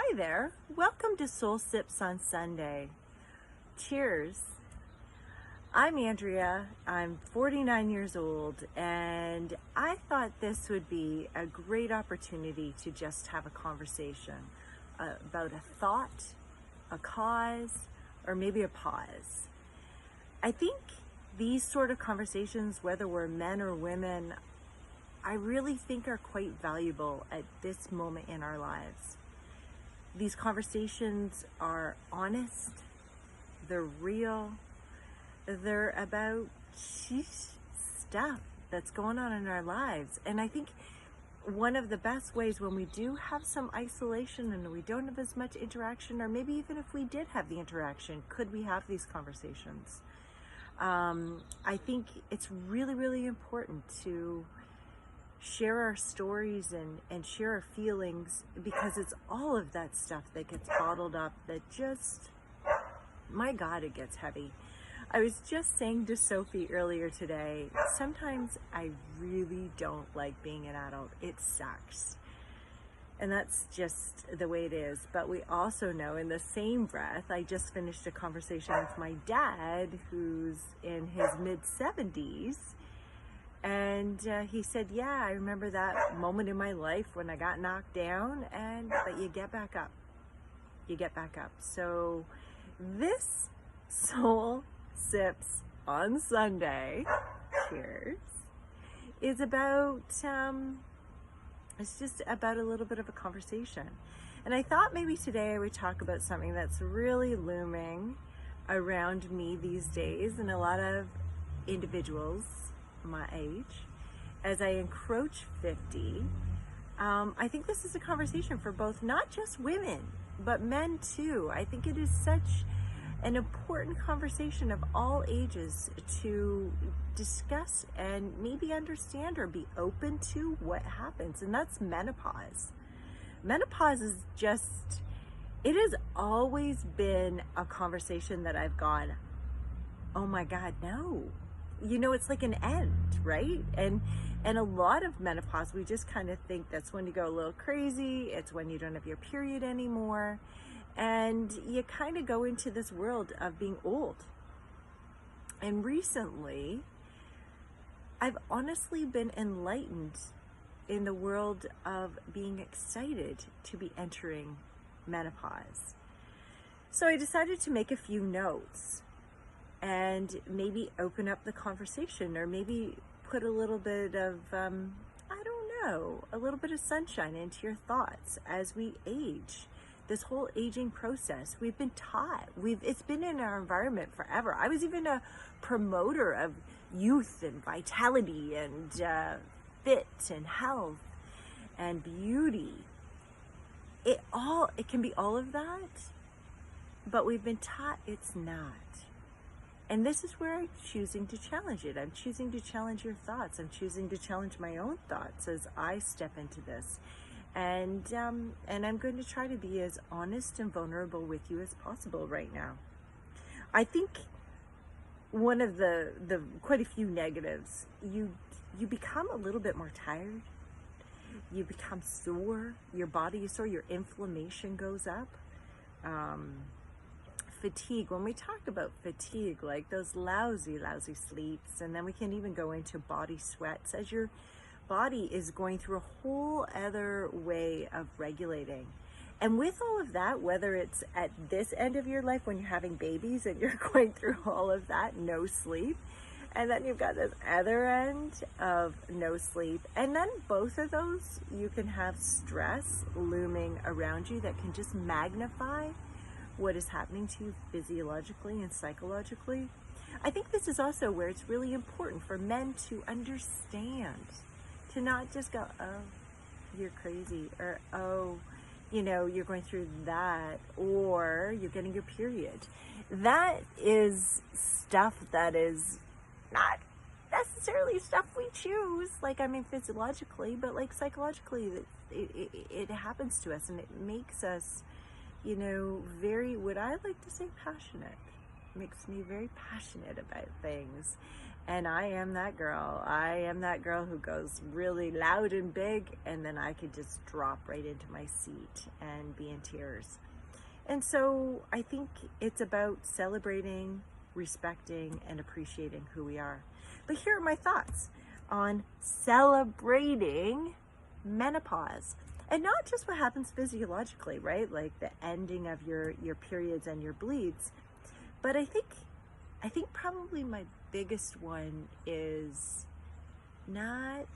Hi there. Welcome to Soul Sips on Sunday. Cheers. I'm Andrea. I'm 49 years old, and I thought this would be a great opportunity to just have a conversation about a thought, a cause, or maybe a pause. I think these sort of conversations, whether we're men or women, I really think are quite valuable at this moment in our lives. These conversations are honest, they're real, they're about stuff that's going on in our lives. And I think one of the best ways when we do have some isolation and we don't have as much interaction, or maybe even if we did have the interaction, could we have these conversations? I think it's really, really important to share our stories and share our feelings, because it's all of that stuff that gets bottled up that just, my God, it gets heavy. I was just saying to Sophie earlier today, sometimes I really don't like being an adult. It sucks. And that's just the way it is. But we also know, in the same breath, I just finished a conversation with my dad, who's in his mid-70s. And he said, yeah, I remember that moment in my life when I got knocked down, but you get back up. You get back up. So this Soul Sips on Sunday, cheers, is about, it's just about a little bit of a conversation. And I thought maybe today I would talk about something that's really looming around me these days, and a lot of individuals my age, as I encroach 50. I think this is a conversation for both, not just women, but men too. I think it is such an important conversation of all ages to discuss and maybe understand or be open to what happens, and that's menopause. Menopause is just, it has always been a conversation that I've gone, oh my God, no. You know, it's like an end, right? And a lot of menopause, we just kind of think that's when you go a little crazy. It's when you don't have your period anymore. And you kind of go into this world of being old. And recently, I've honestly been enlightened in the world of being excited to be entering menopause. So I decided to make a few notes and maybe open up the conversation, or maybe put a little bit of, I don't know, a little bit of sunshine into your thoughts as we age. This whole aging process, we've been taught, it's been in our environment forever. I was even a promoter of youth and vitality and fit and health and beauty. It can be all of that, but we've been taught it's not. And this is where I'm choosing to challenge it. I'm choosing to challenge your thoughts. I'm choosing to challenge my own thoughts as I step into this. And I'm going to try to be as honest and vulnerable with you as possible right now. I think one of the quite a few negatives, you become a little bit more tired. You become sore. Your body is sore. Your inflammation goes up. Fatigue, when we talk about fatigue, like those lousy sleeps, and then we can even go into body sweats as your body is going through a whole other way of regulating. And with all of that, whether it's at this end of your life when you're having babies and you're going through all of that, no sleep, and then you've got this other end of no sleep, and then both of those, you can have stress looming around you that can just magnify what is happening to you physiologically and psychologically. I think this is also where it's really important for men to understand, to not just go, oh, you're crazy, or oh, you know, you're going through that, or you're getting your period. That is stuff that is not necessarily stuff we choose, like, I mean, physiologically, but like psychologically, it happens to us, and it makes us, you know, very, what I like to say, passionate. Makes me very passionate about things. And I am that girl. I am that girl who goes really loud and big, and then I could just drop right into my seat and be in tears. And so I think it's about celebrating, respecting, and appreciating who we are. But here are my thoughts on celebrating menopause. And not just what happens physiologically, right? Like the ending of your periods and your bleeds. But I think probably my biggest one is not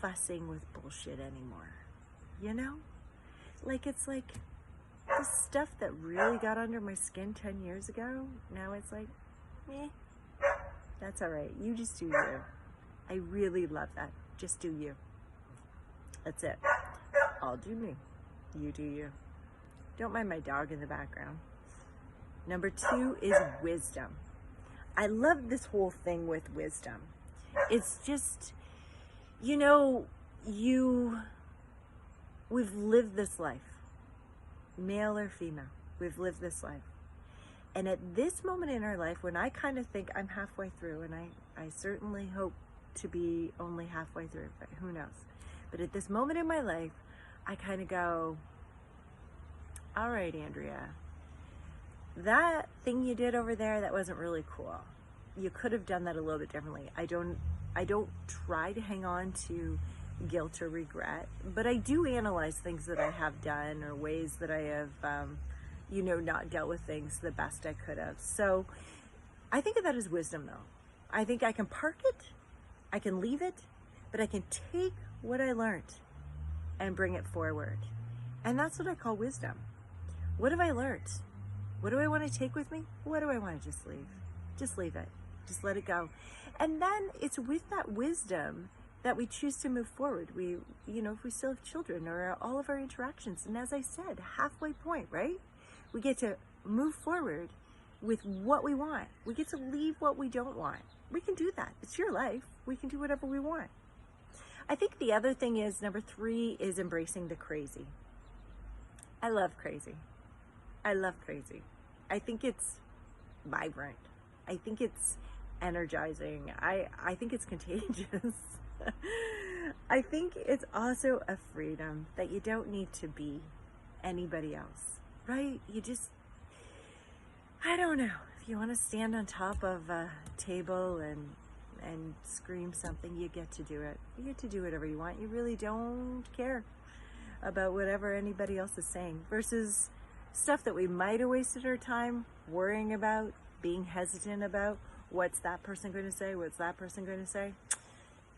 fussing with bullshit anymore. You know? Like it's like the stuff that really got under my skin 10 years ago, now it's like, that's all right. You just do you. I really love that. Just do you. That's it. I'll do me. You do you. Don't mind my dog in the background. Number 2 is wisdom. I love this whole thing with wisdom. It's just, we've lived this life. Male or female, we've lived this life. And at this moment in our life, when I kind of think I'm halfway through, and I certainly hope to be only halfway through, but who knows. But at this moment in my life, I kind of go, all right, Andrea, that thing you did over there, that wasn't really cool. You could have done that a little bit differently. I don't try to hang on to guilt or regret, but I do analyze things that I have done or ways that I have, not dealt with things the best I could have. So I think of that as wisdom, though. I think I can park it, I can leave it, but I can take what I learned and bring it forward. And that's what I call wisdom. What have I learned? What do I want to take with me? What do I want to just leave? Just leave it. Just let it go. And then it's with that wisdom that we choose to move forward. We, if we still have children or all of our interactions. And as I said, halfway point, right? We get to move forward with what we want. We get to leave what we don't want. We can do that. It's your life. We can do whatever we want. I think the other thing is, number 3 is embracing the crazy. I love crazy. I love crazy. I think it's vibrant. I think it's energizing. I think it's contagious. I think it's also a freedom that you don't need to be anybody else, right? I don't know, if you want to stand on top of a table and scream something, you get to do it. You get to do whatever you want. You really don't care about whatever anybody else is saying, versus stuff that we might have wasted our time worrying about, being hesitant about. What's that person going to say? What's that person going to say?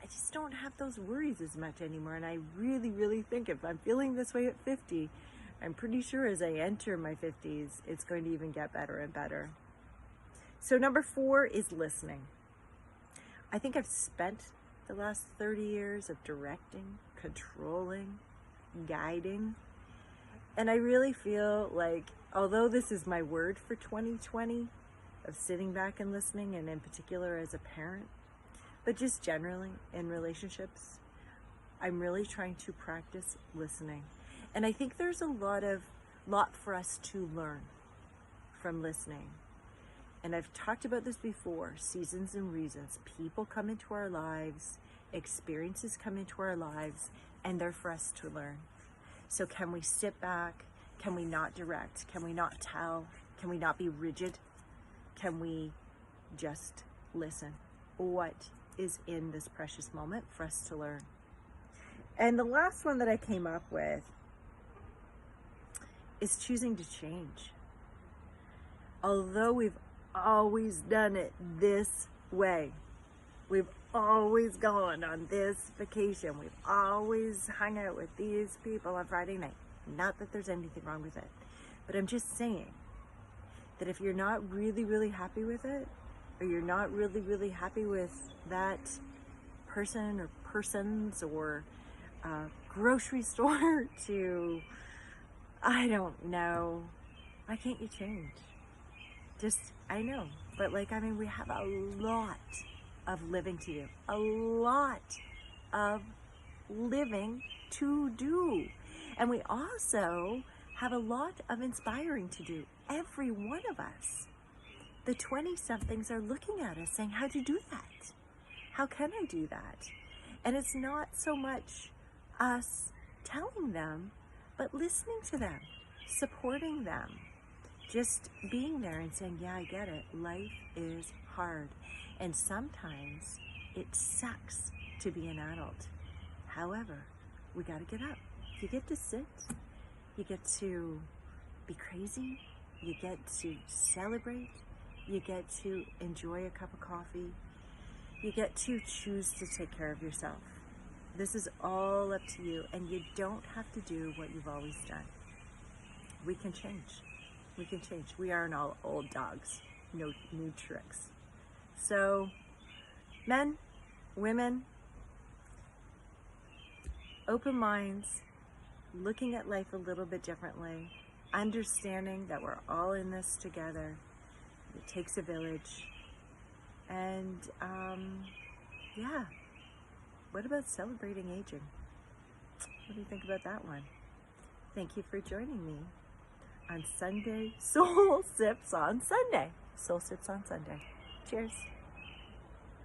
I just don't have those worries as much anymore. And I really, really think if I'm feeling this way at 50, I'm pretty sure as I enter my 50s, it's going to even get better and better. So number 4 is listening. I think I've spent the last 30 years of directing, controlling, guiding. And I really feel like, although this is my word for 2020, of sitting back and listening, and in particular as a parent, but just generally in relationships, I'm really trying to practice listening. And I think there's a lot for us to learn from listening. And I've talked about this before, seasons and reasons. People come into our lives, experiences come into our lives, and they're for us to learn. So can we sit back? Can we not direct? Can we not tell? Can we not be rigid? Can we just listen? What is in this precious moment for us to learn? And the last one that I came up with is choosing to change. Although we've always done it this way, we've always gone on this vacation, we've always hung out with these people on Friday night. Not that there's anything wrong with it, but I'm just saying that if you're not really, really happy with it, or you're not really, really happy with that person or persons or grocery store to, I don't know, why can't you change? I know, but we have a lot of living to do, a lot of living to do. And we also have a lot of inspiring to do, every one of us. the 20-somethings are looking at us saying, how'd you do that? How can I do that? And it's not so much us telling them, but listening to them, supporting them, just being there and saying, yeah, I get it. Life is hard. And sometimes it sucks to be an adult. However, we got to get up. You get to sit. You get to be crazy. You get to celebrate. You get to enjoy a cup of coffee. You get to choose to take care of yourself. This is all up to you, and you don't have to do what you've always done. We can change. We can change. We aren't all old dogs. No new tricks. So, men, women, open minds, looking at life a little bit differently, understanding that we're all in this together. It takes a village. And, yeah. What about celebrating aging? What do you think about that one? Thank you for joining me on Sunday Soul Sips on Sunday. Soul Sips on Sunday. Cheers.